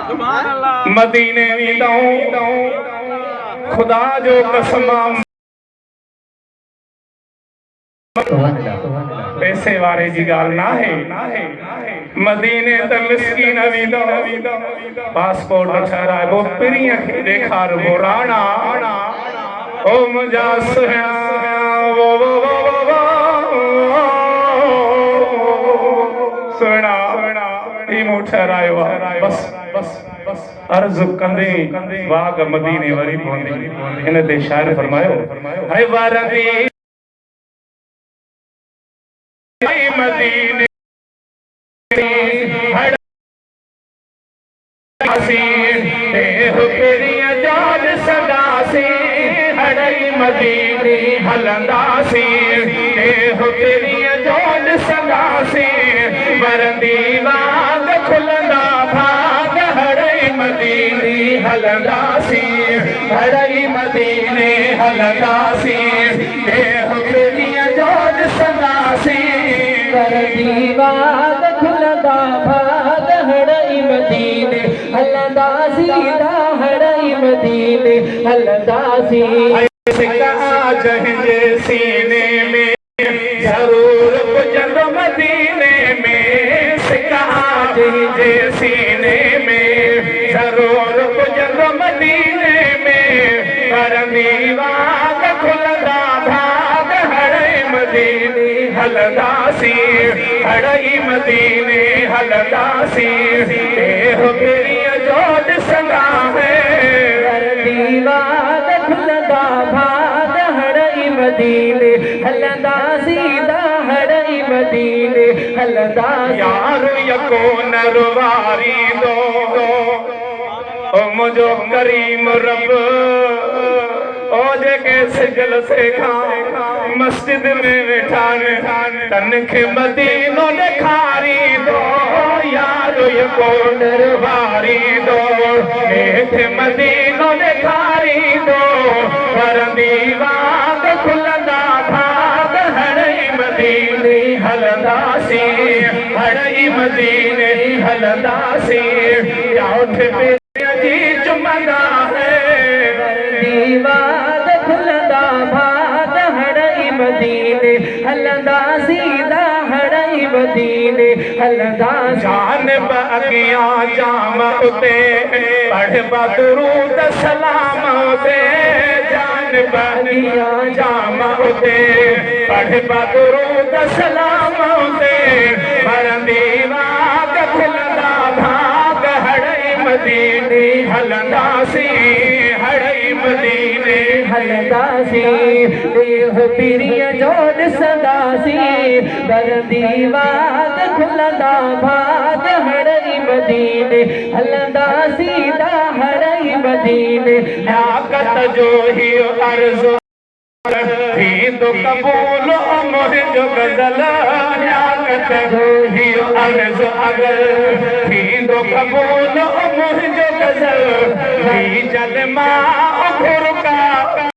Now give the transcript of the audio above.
मदीने भी दऊं खुदा जो कसमा पैसे वारे जी गाल ना है मदीने त मिस्कीन भी दो पासपोर्ट ठहराए वो पिरिया खे देखार वो राणा ओ मुझा सुहिणा वो सुहिणा इमो ठहरायो बस अर्ज कंदे वाग मदीने वरी पहुंदी इन ते शायर फरमायो है वारंदी मदीने मदीने हलंदासी संदासी वरंदी वाग खुलंदा भाग हड़ई मदीने हलंदासी हड़ई मदीने हलंदासी जोड़ संदासी वरंदी वाग खुलंदा भाग हड़ई मदीने हलंदासी हड़ई मदीने हलंदासी जंहिंजे सीने में जरूर पुजंद मदीने में सिका जंहिंजे सीने में जरूर पुजंद मदीने में वरंदी वाग खुलंदा भाग हड़ई मदीने हलंदासी हड़ई मदीने हलंदासी हो तेरी जोड़ संगा है वरंदी वाग खुलंदा भाग हड़ई मदीने हलंदासी हड़ई मदीने हलंदासी यार यको नरवारी दो ओ मुझो करीम रब ओ जेके सिजल से खां मस्जिद में वेठान तन खे मदीनो ॾेखारी दो यार यको नरवारी दो हेठि मदीनो ॾेखारी दो वरंदी वाग खुलंदा भाग हड़ई मदीने हलंदासी हड़ई मदीने हलंदासी ॼाठ जी चुमंदा है वरंदी वाग खुलंदा भाग हड़ई मदीने हलंदासी हड़ई मदीने हलंदासी जान अगियां जाम उते पढ़ बदरूद सलाम उते जान अगियां जाम उते पढ़ बदरूद सलाम उते वरंदी वाग खुलंदा भाग हड़ई मदीने हलंदासी हड़ई मदीने हलंदासी हो पिरिया जोड़ संदासी वरंदी वाग खुलंदा भाग हड़ई मदीने हलंदासी हड़ई मदीने ताकत जो ही अर्ज़ थी तो कबूल मुझो गज़ल ताकत जो ही अर्ज़ अगर थी तो कबूल मुझो गज़ल जल मां